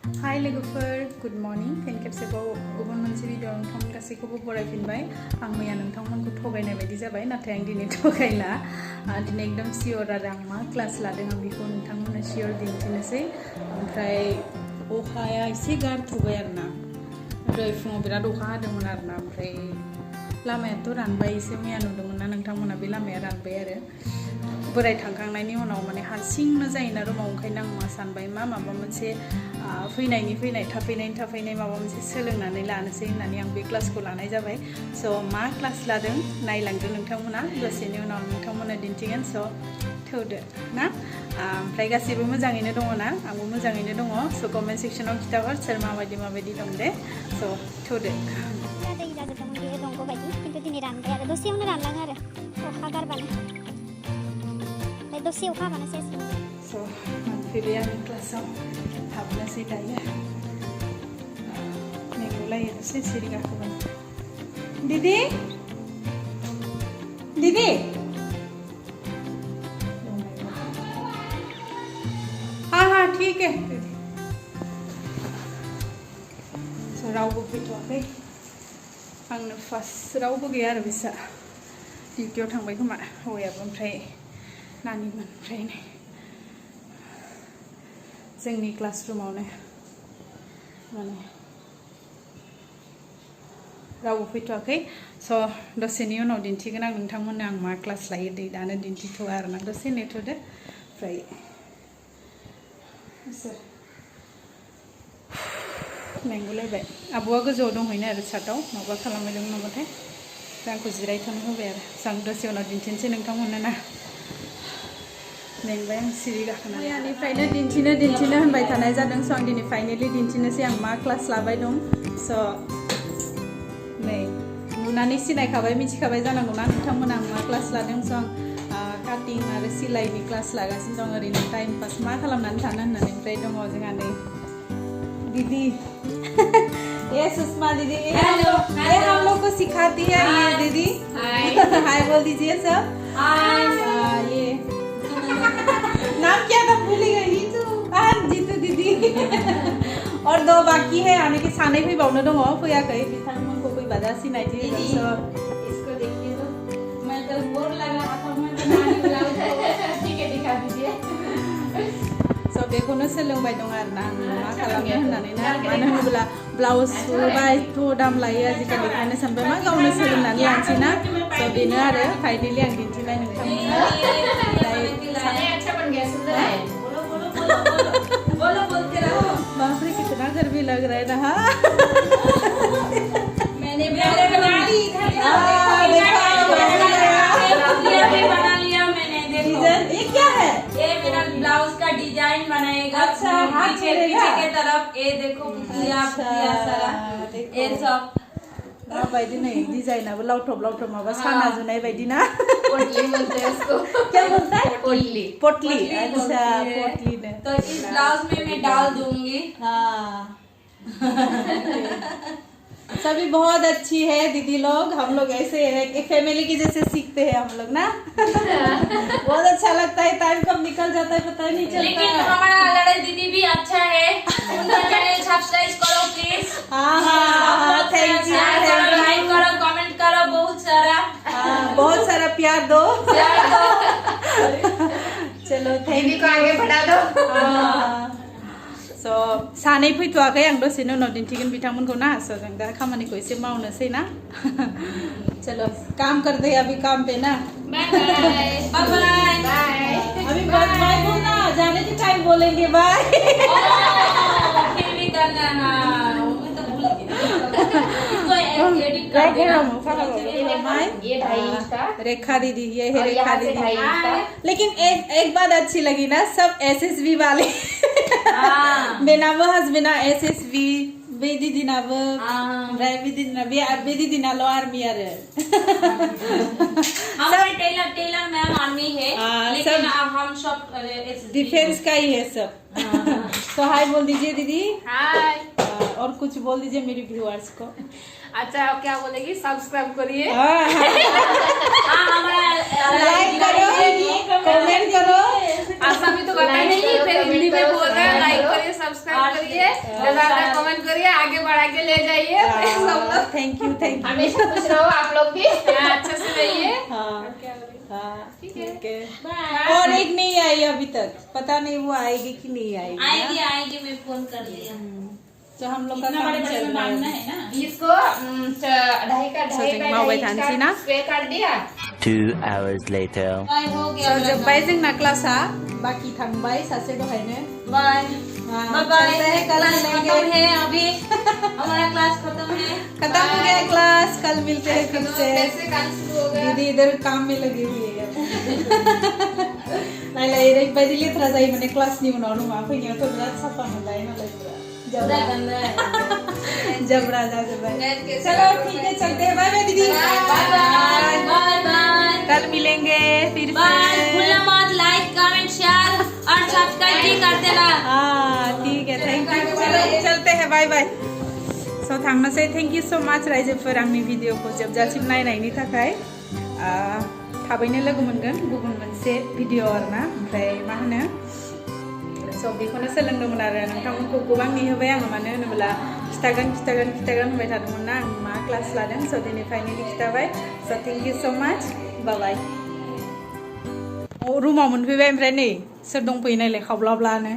हाय लोगोफोर good morning fin खेबसेबाव गुबुन मोनसे भिडिअ नोंथांमोन गासैखौबो बरायफिनबाय आं मैया नोंथांमोनखौ थगायनाय बायदि जाबाय नाथाय आं दिनै थगायला दिनै एकदम सियर आरो आं मा क्लास लादों आं बेखौ नोंथांमोननो सियर दिन्थिनोसै ओमफ्राय अखाया एसे गारथ'बाय आरोना दहाय फुङाव बिराद अखा हादोंमोन आरोना ओमफ्राय लामायाथ' रानबाय एसे मैया नुदोंमोन ना नोंथांमोना बे लामाया रानबाय आरो बोराय थांखांनायनि उनाव माने हारसिंनो जायोना रुमाव ओंखायनो आं मा सानबाय माबा मोनसे फैनाय थाफैनाय माबा मोनसे सोलोंनानै लानोसै होननानै आं बे क्लासखौ लानाय जाबाय स' मा क्लास लादों नायलांदो नोंथांमोना दसेनि उनाव नोंथांमोना दिन्थिगोन स' थौदो ना ओमफ्राय गासैबो मोजाङैनो दङ ना आंबो मोजाङैनो दङ स' कमेन्ट सेक्सनाव खिथाहर सोर माबायदि दं दे स' थौदो दंग' बायदि खिन्थु दिनै रानबाय आरो दसेयावनो रानलाङो आरो अखा गारबानो दसे अखा हाबानो सेस स' मोनफैबाय आंनि क्लासाव हाबनोसै दायो मेंगुलायो दसे सिरि गाखोबाय दीदी हाँ ठीक है स' रावबो फैथ'वाखै आंनो फार्स्ट रावबो गैया आरो बिसा डिउटियाव थांबाय खोमा हौवायाबो ओमफ्राय नानिमोन ओमफ्राय जोंनि क्लास रुमावनो माने रावबो फैथ'वाखै स' दसेनि उनाव दिन्थिगोन आं नोंथांमोननो आं मा क्लास लायो दै दानो दिन्थिथ'वा आरोना दसे नेथ'दो ओमफ्राय मेंगुलायबाय आब'आ गोजौआव दंहैनो आरो छाताव माबा खालामबाय दं नामाथाय आंखौ जिरायथ'नो होबाय आरो आं दसे उनाव दिन्थिनोसै नोंथांमोननो ना मेंबाय आं सिरि गाखोनानै मैयानिफ्रायनो दिन्थिनो होनबाय थानाय जादों स' आं दिनै फाइनेलि दिन्थिनोसै आं मा क्लास लाबाय दं स' नै नुनानै सिनायखाबाय मिथिखाबाय जानांगौना नोंथांमोना आं मा क्लास लादों स' आं काटिं आरो सिलाइनि क्लास लागासिनो दं ओरैनो टाइम पास मा खालामनानै थानो होननानै ओमफ्राय दङ जोंहा नै दीदी ये सुषमा दीदी हेलो ये हम लोग को सिखाती है ये दीदी हाय बोल दीजिए सब हाय ये नाम क्या था भूल गई जीतू दीदी और दो बाकी है आने के साने फैबावनो दङ फैयाखै बिथांमोनखौ फैबा दा सिनायथि इसको देखिए तो मैं तो बोर लगा रहा था मैं तो नानी ब्लाउज ठीक है दिखा दीजिए स' बेखौनो सोलोंबाय दं आरोना आं मा खालामनो होननानै ना मानो होनोब्ला ब्लाउज सुबा एथ' दाम लायो आजिखालि ओंखायनो सानबाय मा गावनो सोलोंनानै लानोसै ना स' बेनो आरो फाइनेलि आं दिन्थिबाय नोंथांमोननो बाप रे कितना गर्मी लग रहा है ना मैंने बना ली बना लिया मैंने डिजाइन ये क्या है ये मेरा ब्लाउज का डिजाइन बनाएगा अच्छा पीछे के तरफ ये देखो सारा ये सब बायदि नहीं डिजाइन अब लाउटॉप माबा साना जुनाय बायदि ना पोटली बोलते हैं उसको क्या बोलता है पोटली अच्छा पोटली ने तो इस ब्लाउज में मैं डाल दूंगी हाँ सभी बहुत अच्छी है दीदी लोग हम लोग ऐसे एक फैमिली की जैसे सीखते हैं हम लोग ना बहुत अच्छा लगता है टाइम कब निकल जाता है पता ही नहीं चलता लेकिन हमारा लड़ाई दीदी भी अच्छा है उनका चैनल सब्सक्राइब करो प्लीज हाँ थैंक यू लाइक करो कमेंट करो बहुत सारा प्यार दो चलो थैंक यू आगे बढ़ा दो स' सानै फैथ'वाखै आं दसेनि उनाव दिन्थिगोन बिथांमोनखौ ना स' जों दा खामानिखौ एसे मावनोसै ना चलो काम कर दे अभी काम पे ना बाय बाय अभी बाय बोलना जाने के टाइम बोलेंगे बाय फिर भी करना मैं तो भूल गई रेखा दीदी ये है रेखा दीदी लेकिन एक बात अच्छी लगी ना सब SSV वाले बेनाबो हस्बेंडा SSV बेदी दिनाबो ओमफ्राय बेदी दिनाल' आर्मी आरो हमारे टेलर मैम आर्मी है लेकिन हम सब डिफेंस का ही है सब तो हाय बोल दीजिए दीदी हाय और कुछ बोल दीजिए मेरी व्यूअर्स को अच्छा क्या बोलेगी सब्सक्राइब करिए हाँ, लाइक करो, कमेंट करो। आसामी तो करता नहीं फिर हिंदी में बोल रहे हैं लाइक करिए सब्सक्राइब करिए ज्यादा कमेंट करिए आगे बढ़ा के ले जाइए सब लोग थैंक यू हमेशा खुश रहो आप लोग भी अच्छे से रहिए ठीक है। और एक नहीं आई अभी तक, पता नहीं वो आएगी कि नहीं आएगी। आएगी मैं फोन कर दिया तो हम लोग का काम चल रहा है। इसको ढाई का स्प्रे कर दिया 2 hours later. हो So, जोब्बाय जोंना क्लासा बाकी थांबाय सासे दहायनो। बाय हाँ, चलते हैं, कल मिलेंगे। है अभी हमारा क्लास खत्म है खत्म हो गया क्लास, कल मिलते हैं फिर से। कैसे काम शुरू हो गया दीदी इधर काम में लगी हुई है। नायला ओरैबायदि लेथ्रा जायो माने क्लासनि उनाव नङा फैनायावथ' बिराद साफा मोनलाय मालायफोरा। जबरा जाजोब्बाय। चलो ठीक है, चलते हैं। बाय बाय दीदी। बाय बाय कल मिलेंगे फिर बाय से। भूलना मत लाइक कमेंट शेयर और सब्सक्राइब भी कर देना हाँ ठीक है, थैंक यू। चलो चलते हैं, बाय बाय। सो थांनोसै, थैंक यू सो मच रायजोफोर आंनि भिडिअखौ जोबजासिम नायनायनि थाखाय। थाबैनो लोगो मोनगोन गुबुन मोनसे भिडिअ आरोना, ओमफ्राय मा होनो स' बेखौनो सोलोंदोंमोन आरो नोंथांमोनखौ गोबां नेहोबाय आङो, मानो होनोब्ला खिथागोन होनबाय थादोंमोन ना आं मा क्लास लादों। स' दिनै फाइनेलि खिथाबाय। स' थेंक इउ स' माच, बाय बाय। रुमाव मोनफैबाय, ओमफ्राय नै सोर दंफैयो नायलाय खावब्लाब्लानो।